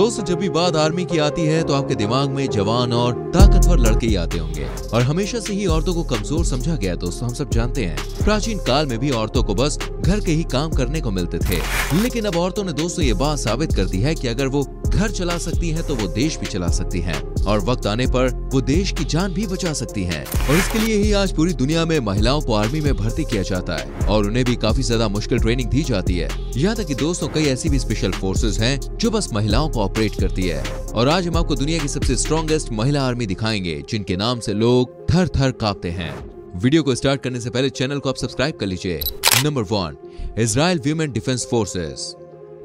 दोस्तों, जब भी बात आर्मी की आती है तो आपके दिमाग में जवान और ताकतवर लड़के ही आते होंगे। और हमेशा से ही औरतों को कमजोर समझा गया दोस्तों, हम सब जानते हैं। प्राचीन काल में भी औरतों को बस घर के ही काम करने को मिलते थे, लेकिन अब औरतों ने दोस्तों ये बात साबित कर दी है कि अगर वो घर चला सकती हैं तो वो देश भी चला सकती हैं, और वक्त आने पर वो देश की जान भी बचा सकती हैं। और इसके लिए ही आज पूरी दुनिया में महिलाओं को आर्मी में भर्ती किया जाता है और उन्हें भी काफी ज्यादा मुश्किल ट्रेनिंग दी जाती है। यहाँ तक कि दोस्तों कई ऐसी भी स्पेशल फोर्सेस हैं जो बस महिलाओं को ऑपरेट करती है। और आज हम आपको दुनिया की सबसे स्ट्रॉन्गेस्ट महिला आर्मी दिखाएंगे, जिनके नाम से लोग थर थर कांपते हैं। वीडियो को स्टार्ट करने से पहले चैनल को आप सब्सक्राइब कर लीजिए। Number 1, Israel women defence forces.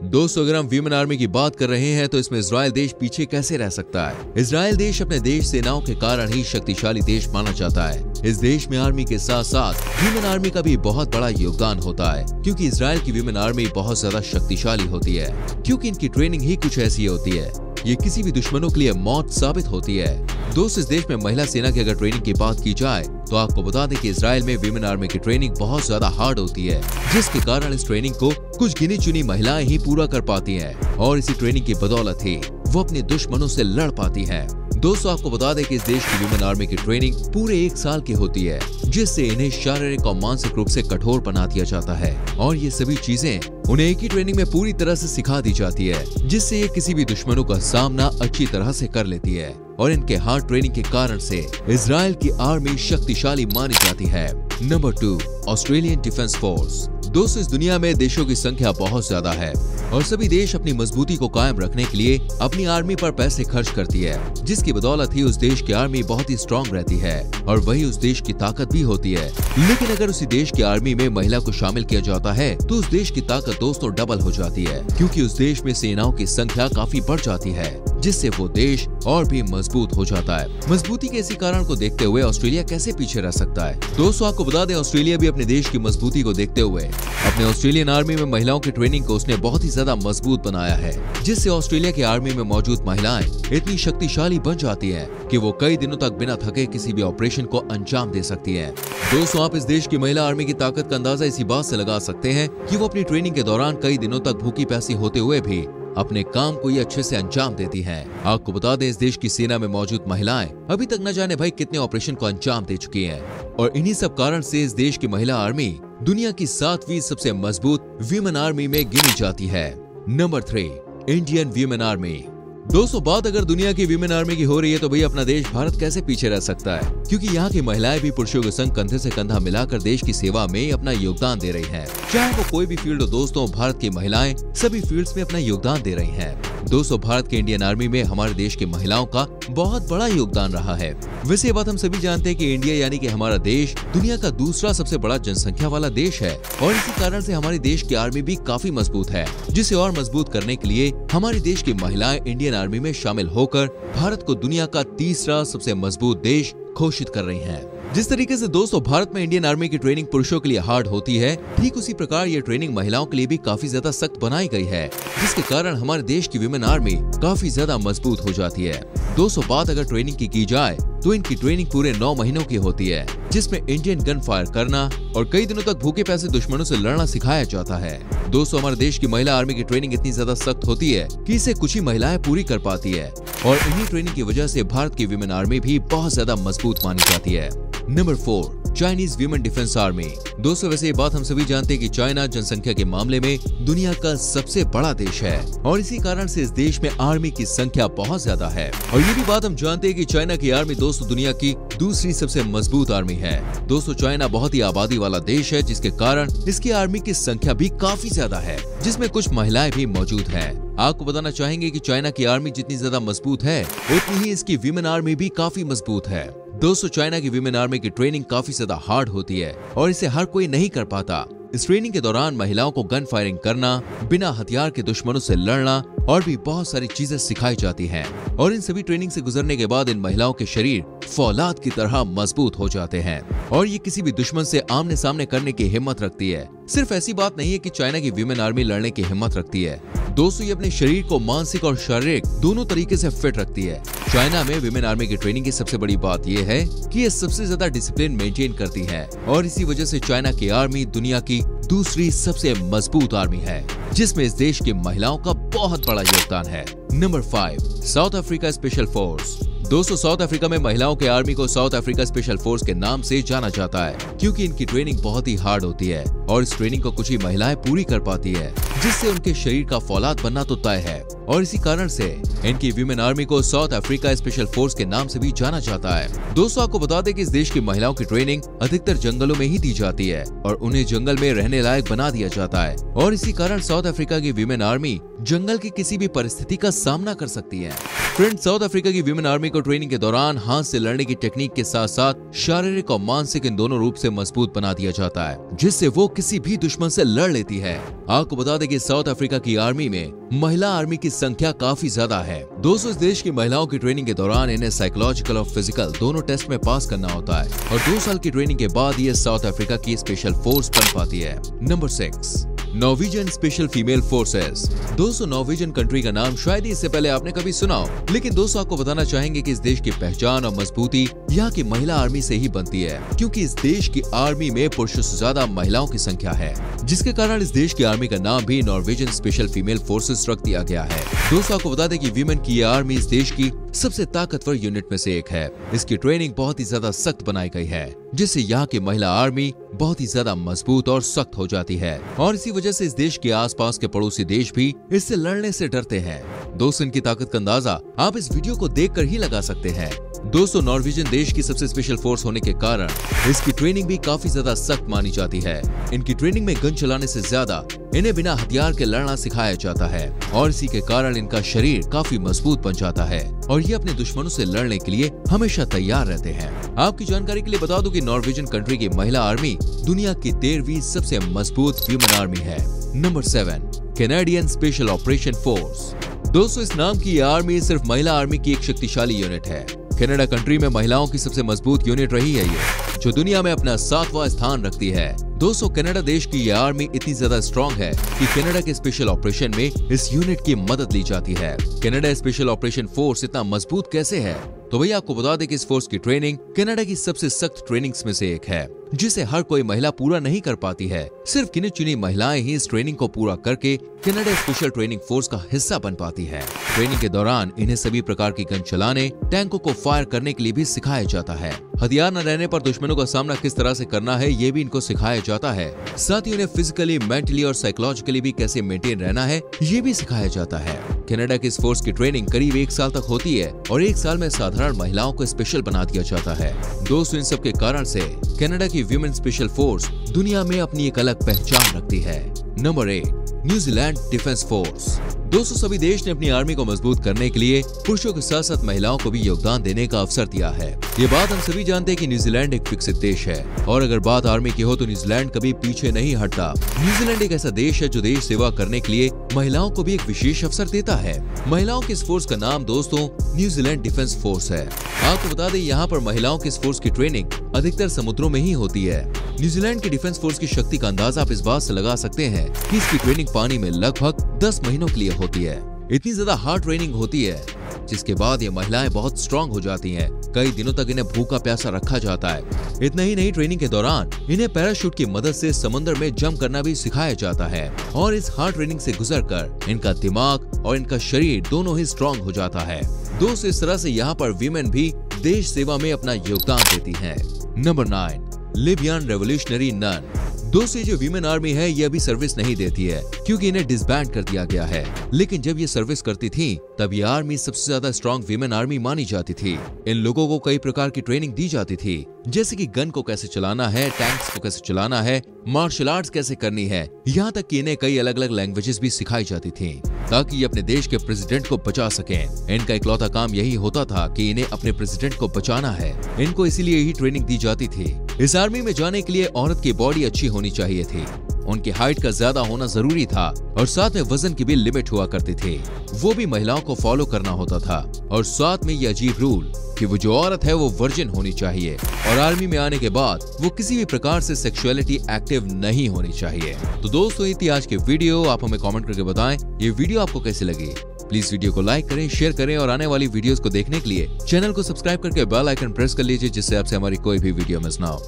दोस्तों, अगर हम वीमेन आर्मी की बात कर रहे हैं तो इसमें इजराइल देश पीछे कैसे रह सकता है। इजराइल देश अपने देश सेनाओं के कारण ही शक्तिशाली देश माना जाता है। इस देश में आर्मी के साथ साथ वीमेन आर्मी का भी बहुत बड़ा योगदान होता है, क्योंकि इजराइल की वीमेन आर्मी बहुत ज्यादा शक्तिशाली होती है, क्योंकि इनकी ट्रेनिंग ही कुछ ऐसी होती है। ये किसी भी दुश्मनों के लिए मौत साबित होती है। दोस्त, इस देश में महिला सेना की अगर ट्रेनिंग की बात की जाए तो आपको बता दें कि इजराइल में वीमेन आर्मी की ट्रेनिंग बहुत ज्यादा हार्ड होती है, जिसके कारण इस ट्रेनिंग को कुछ गिनी चुनी महिलाएं ही पूरा कर पाती हैं, और इसी ट्रेनिंग की बदौलत ही वो अपने दुश्मनों से लड़ पाती हैं। दोस्तों, आपको बता दें कि इस देश की वीमेन आर्मी की ट्रेनिंग पूरे 1 साल की होती है, जिससे इन्हें शारीरिक और मानसिक रूप से कठोर बना दिया जाता है, और ये सभी चीजें उन्हें एक ही ट्रेनिंग में पूरी तरह से सिखा दी जाती है, जिससे ये किसी भी दुश्मनों का सामना अच्छी तरह से कर लेती है। और इनके हार्ड ट्रेनिंग के कारण से इजराइल की आर्मी शक्तिशाली मानी जाती है। Number 2, Australian defence force. दोस्तों, इस दुनिया में देशों की संख्या बहुत ज्यादा है और सभी देश अपनी मजबूती को कायम रखने के लिए अपनी आर्मी पर पैसे खर्च करती है, जिसकी बदौलत ही उस देश की आर्मी बहुत ही स्ट्रॉन्ग रहती है और वही उस देश की ताकत भी होती है। लेकिन अगर उसी देश की आर्मी में महिला को शामिल किया जाता है तो उस देश की ताकत दोस्तों डबल हो जाती है, क्योंकि उस देश में सेनाओं की संख्या काफी बढ़ जाती है, जिससे वो देश और भी मजबूत हो जाता है। मजबूती के इसी कारण को देखते हुए ऑस्ट्रेलिया कैसे पीछे रह सकता है। दोस्तों, आपको बता दें, ऑस्ट्रेलिया भी अपने देश की मजबूती को देखते हुए अपने ऑस्ट्रेलियन आर्मी में महिलाओं की ट्रेनिंग को उसने बहुत ही ज्यादा मजबूत बनाया है, जिससे ऑस्ट्रेलिया की आर्मी में मौजूद महिलाएं इतनी शक्तिशाली बन जाती हैं कि वो कई दिनों तक बिना थके किसी भी ऑपरेशन को अंजाम दे सकती हैं। दोस्तों, आप इस देश की महिला आर्मी की ताकत का अंदाजा इसी बात से लगा सकते हैं कि वो अपनी ट्रेनिंग के दौरान कई दिनों तक भूखी प्यासी होते हुए भी अपने काम को ये अच्छे से अंजाम देती हैं। आपको बता दें, इस देश की सेना में मौजूद महिलाएं अभी तक न जाने भाई कितने ऑपरेशन को अंजाम दे चुकी हैं, और इन्हीं सब कारण से इस देश की महिला आर्मी दुनिया की 7वीं सबसे मजबूत वीमेन आर्मी में गिनी जाती है। Number 3, Indian women army. दोस्तों, बात अगर दुनिया की वीमेन आर्मी की हो रही है तो भाई अपना देश भारत कैसे पीछे रह सकता है, क्योंकि यहाँ की महिलाएं भी पुरुषों के संग कंधे से कंधा मिलाकर देश की सेवा में अपना योगदान दे रही हैं। चाहे वो कोई भी फील्ड हो दोस्तों, भारत की महिलाएं सभी फील्ड्स में अपना योगदान दे रही हैं। दोस्तों, भारत के इंडियन आर्मी में हमारे देश की महिलाओं का बहुत बड़ा योगदान रहा है। वैसे ये बात हम सभी जानते हैं कि इंडिया यानी कि हमारा देश दुनिया का दूसरा सबसे बड़ा जनसंख्या वाला देश है, और इसी कारण से हमारे देश की आर्मी भी काफी मजबूत है, जिसे और मजबूत करने के लिए हमारे देश की महिलाएं इंडियन आर्मी में शामिल होकर भारत को दुनिया का तीसरा सबसे मजबूत देश घोषित कर रही हैं। जिस तरीके से दोस्तों भारत में इंडियन आर्मी की ट्रेनिंग पुरुषों के लिए हार्ड होती है, ठीक उसी प्रकार ये ट्रेनिंग महिलाओं के लिए भी काफी ज्यादा सख्त बनाई गई है, जिसके कारण हमारे देश की वीमेन आर्मी काफी ज्यादा मजबूत हो जाती है। दोस्तों, बात अगर ट्रेनिंग की जाए तो इनकी ट्रेनिंग पूरे 9 महीनों की होती है, जिसमें इंडियन गन फायर करना और कई दिनों तक भूखे प्यासे दुश्मनों से लड़ना सिखाया जाता है। दोस्तों, हमारे देश की महिला आर्मी की ट्रेनिंग इतनी ज्यादा सख्त होती है कि इसे कुछ ही महिलाएं पूरी कर पाती है, और इन्हीं ट्रेनिंग की वजह से भारत की वीमेन आर्मी भी बहुत ज्यादा मजबूत मानी जाती है। Number 4, Chinese women defence army. दोस्तों, वैसे ये बात हम सभी जानते हैं कि चाइना जनसंख्या के मामले में दुनिया का सबसे बड़ा देश है, और इसी कारण से इस देश में आर्मी की संख्या बहुत ज्यादा है। और ये भी बात हम जानते हैं कि चाइना की आर्मी दोस्तों दुनिया की दूसरी सबसे मजबूत आर्मी है। दोस्तों, चाइना बहुत ही आबादी वाला देश है, जिसके कारण इसकी आर्मी की संख्या भी काफी ज्यादा है, जिसमें कुछ महिलाएं भी मौजूद हैं। आपको बताना चाहेंगे कि चाइना की आर्मी जितनी ज्यादा मजबूत है, उतनी ही इसकी वीमेन आर्मी भी काफी मजबूत है। दोस्तों, चाइना की वीमेन आर्मी की ट्रेनिंग काफी ज्यादा हार्ड होती है और इसे हर कोई नहीं कर पाता। इस ट्रेनिंग के दौरान महिलाओं को गन फायरिंग करना, बिना हथियार के दुश्मनों से लड़ना और भी बहुत सारी चीजें सिखाई जाती हैं, और इन सभी ट्रेनिंग से गुजरने के बाद इन महिलाओं के शरीर फौलाद की तरह मजबूत हो जाते हैं और ये किसी भी दुश्मन से आमने सामने करने की हिम्मत रखती है। सिर्फ ऐसी बात नहीं है कि चाइना की वीमेन आर्मी लड़ने की हिम्मत रखती है, दोस्तों ये अपने शरीर को मानसिक और शारीरिक दोनों तरीके से फिट रखती है। चाइना में वीमेन आर्मी की ट्रेनिंग की सबसे बड़ी बात यह है कि ये सबसे ज्यादा डिसिप्लिन मेंटेन करती है और इसी वजह से चाइना की आर्मी दुनिया की दूसरी सबसे मजबूत आर्मी है, जिसमें इस देश की महिलाओं का बहुत बड़ा योगदान है। Number 5, south Africa special force. दोस्तों, साउथ अफ्रीका में महिलाओं के आर्मी को साउथ अफ्रीका स्पेशल फोर्स के नाम से जाना जाता है क्योंकि इनकी ट्रेनिंग बहुत ही हार्ड होती है और इस ट्रेनिंग को कुछ ही महिलाएं पूरी कर पाती है, जिससे उनके शरीर का फौलाद बनना तो तय है और इसी कारण से इनकी वीमेन आर्मी को साउथ अफ्रीका स्पेशल फोर्स के नाम से भी जाना जाता है। दोस्तों, आपको बता दें कि इस देश की महिलाओं की ट्रेनिंग अधिकतर जंगलों में ही दी जाती है और उन्हें जंगल में रहने लायक बना दिया जाता है और इसी कारण साउथ अफ्रीका की वीमेन आर्मी जंगल की किसी भी परिस्थिति का सामना कर सकती है। फ्रेंड्स, साउथ अफ्रीका की वीमेन आर्मी को ट्रेनिंग के दौरान हाथ से लड़ने की टेक्निक के साथ साथ शारीरिक और मानसिक इन दोनों रूप से मजबूत बना दिया जाता है, जिससे वो किसी भी दुश्मन से लड़ लेती है। आपको बता दें कि साउथ अफ्रीका की आर्मी में महिला आर्मी की संख्या काफी ज्यादा है। दोस्तों, इस देश की महिलाओं की ट्रेनिंग के दौरान इन्हें साइकोलॉजिकल और फिजिकल दोनों टेस्ट में पास करना होता है और 2 साल की ट्रेनिंग के बाद ये साउथ अफ्रीका की स्पेशल फोर्स बन पाती है। Number 6, Norwegian special female forces. दोस्तों, नॉर्वेजियन कंट्री का नाम शायद ही इससे पहले आपने कभी सुना हो, लेकिन दोस्तों आपको बताना चाहेंगे कि इस देश की पहचान और मजबूती यहाँ की महिला आर्मी से ही बनती है, क्योंकि इस देश की आर्मी में पुरुषों से ज्यादा महिलाओं की संख्या है, जिसके कारण इस देश की आर्मी का नाम भी नॉर्वेजियन स्पेशल फीमेल फोर्सेस रख दिया गया है। दोस्तों, आपको बता दें कि वीमेन की यह आर्मी इस देश की सबसे ताकतवर यूनिट में से एक है। इसकी ट्रेनिंग बहुत ही ज्यादा सख्त बनाई गई है, जिससे यहाँ की महिला आर्मी बहुत ही ज्यादा मजबूत और सख्त हो जाती है और इसी वजह से इस देश के आसपास के पड़ोसी देश भी इससे लड़ने से डरते हैं। दोस्तों, इनकी ताकत का अंदाजा आप इस वीडियो को देखकर ही लगा सकते हैं। दोस्तों, नॉर्वेजियन देश की सबसे स्पेशल फोर्स होने के कारण इसकी ट्रेनिंग भी काफी ज्यादा सख्त मानी जाती है। इनकी ट्रेनिंग में गन चलाने से ज्यादा इन्हें बिना हथियार के लड़ना सिखाया जाता है और इसी के कारण इनका शरीर काफी मजबूत बन जाता है और ये अपने दुश्मनों से लड़ने के लिए हमेशा तैयार रहते हैं। आपकी जानकारी के लिए बता दूं कि नॉर्वेजियन कंट्री की महिला आर्मी दुनिया की 13वीं सबसे मजबूत ह्यूमन आर्मी है। Number 7, Canadian special operation force. दोस्तों, इस नाम की आर्मी सिर्फ महिला आर्मी की एक शक्तिशाली यूनिट है। कनाडा कंट्री में महिलाओं की सबसे मजबूत यूनिट रही है ये, जो दुनिया में अपना 7वां स्थान रखती है। दोस्तों, कनाडा देश की यह आर्मी इतनी ज्यादा स्ट्रॉन्ग है कि कनाडा के स्पेशल ऑपरेशन में इस यूनिट की मदद ली जाती है। कनाडा स्पेशल ऑपरेशन फोर्स इतना मजबूत कैसे है? तो भैया आपको बता दें कि इस फोर्स की ट्रेनिंग कनाडा की सबसे सख्त ट्रेनिंग्स में से एक है, जिसे हर कोई महिला पूरा नहीं कर पाती है। सिर्फ गिनी चुनी महिलाएं ही इस ट्रेनिंग को पूरा करके कनाडा स्पेशल ट्रेनिंग फोर्स का हिस्सा बन पाती है। ट्रेनिंग के दौरान इन्हें सभी प्रकार की गन चलाने, टैंकों को फायर करने के लिए भी सिखाया जाता है। हथियार न रहने पर दुश्मनों का सामना किस तरह से करना है, ये भी इनको सिखाया जाता है। साथ ही उन्हें फिजिकली, मेंटली और साइकोलॉजिकली भी कैसे मेंटेन रहना है, ये भी सिखाया जाता है। कनाडा की इस फोर्स की ट्रेनिंग करीब 1 साल तक होती है और 1 साल में साधारण महिलाओं को स्पेशल बना दिया जाता है। दोस्तों, इन सब के कारण से कनाडा की वीमेन स्पेशल फोर्स दुनिया में अपनी एक अलग पहचान रखती है। Number 8, New Zealand defence force. दोस्तों, सभी देश ने अपनी आर्मी को मजबूत करने के लिए पुरुषों के साथ साथ महिलाओं को भी योगदान देने का अवसर दिया है। ये बात हम सभी जानते हैं कि न्यूजीलैंड एक विकसित देश है और अगर बात आर्मी की हो तो न्यूजीलैंड कभी पीछे नहीं हटता। न्यूजीलैंड एक ऐसा देश है जो देश सेवा करने के लिए महिलाओं को भी एक विशेष अवसर देता है। महिलाओं की इस फोर्स का नाम दोस्तों न्यूजीलैंड डिफेंस फोर्स है। आपको बता दें, यहाँ पर महिलाओं की इस फोर्स की ट्रेनिंग अधिकतर समुद्रों में ही होती है। न्यूजीलैंड की डिफेंस फोर्स की शक्ति का अंदाजा आप इस बात से लगा सकते हैं कि इसकी ट्रेनिंग पानी में लगभग 10 महीनों के लिए होती है। इतनी ज्यादा हार्ड ट्रेनिंग होती है, जिसके बाद ये महिलाएं बहुत स्ट्रांग हो जाती हैं। कई दिनों तक इन्हें भूखा प्यासा रखा जाता है। इतना ही नहीं, ट्रेनिंग के दौरान इन्हें पैराशूट की मदद से समुद्र में जंप करना भी सिखाया जाता है और इस हार्ड ट्रेनिंग से गुजरकर इनका दिमाग और इनका शरीर दोनों ही स्ट्रांग हो जाता है। दोस्तों, इस तरह से यहाँ पर वीमेन भी देश सेवा में अपना योगदान देती हैं। Number 9, Libyan revolutionary nun. दोस्तों, जो वीमेन आर्मी है ये अभी सर्विस नहीं देती है क्योंकि इन्हें डिसबैंड कर दिया गया है, लेकिन जब ये सर्विस करती थी तब ये आर्मी सबसे ज्यादा स्ट्रॉन्ग वीमेन आर्मी मानी जाती थी। इन लोगों को कई प्रकार की ट्रेनिंग दी जाती थी, जैसे कि गन को कैसे चलाना है, टैंक्स को कैसे चलाना है, मार्शल आर्ट्स कैसे करनी है, यहाँ तक कि इन्हें कई अलग अलग लैंग्वेजेस भी सिखाई जाती थी ताकि ये अपने देश के प्रेसिडेंट को बचा सकें। इनका इकलौता काम यही होता था कि इन्हें अपने प्रेसिडेंट को बचाना है। इनको इसीलिए ही ट्रेनिंग दी जाती थी। इस आर्मी में जाने के लिए औरत की बॉडी अच्छी होनी चाहिए थी, उनकी हाइट का ज्यादा होना जरूरी था और साथ में वजन की भी लिमिट हुआ करती थी, वो भी महिलाओं को फॉलो करना होता था। और साथ में ये अजीब रूल कि वो जो औरत है वो वर्जिन होनी चाहिए और आर्मी में आने के बाद वो किसी भी प्रकार से सेक्सुअलिटी एक्टिव नहीं होनी चाहिए। तो दोस्तों, ये थी आज की वीडियो। आप हमें कमेंट करके बताएं ये वीडियो आपको कैसी लगी। प्लीज वीडियो को लाइक करें, शेयर करें और आने वाली वीडियोस को देखने के लिए चैनल को सब्सक्राइब करके बेल आइकन प्रेस कर लीजिए, जिससे आपसे हमारी कोई भी वीडियो मिस ना हो।